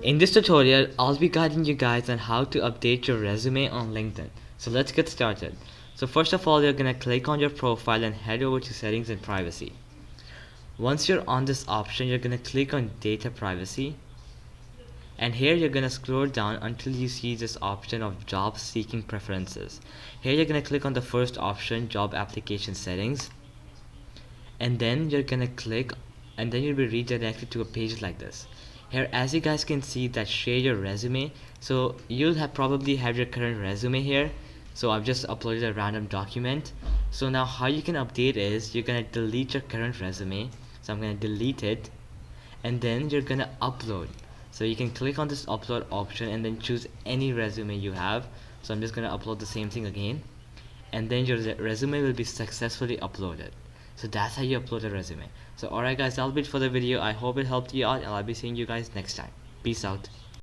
In this tutorial, I'll be guiding you guys on how to update your resume on LinkedIn. So let's get started. So first of all, you're gonna click on your profile and head over to settings and privacy. Once you're on this option, you're gonna click on data privacy. And here you're gonna scroll down until you see this option of job seeking preferences. Here you're gonna click on the first option, job application settings. And then you're gonna click and then you'll be redirected to a page like this. Here, as you guys can see, that share your resume. So you'll probably have your current resume here. So I've just uploaded a random document. So now how you can update is you're gonna delete your current resume. So I'm gonna delete it, and then you're gonna upload. So you can click on this upload option and then choose any resume you have. So I'm just gonna upload the same thing again, and then your resume will be successfully uploaded. So that's how you upload a resume. So alright guys, that'll be it for the video. I hope it helped you out, and I'll be seeing you guys next time. Peace out.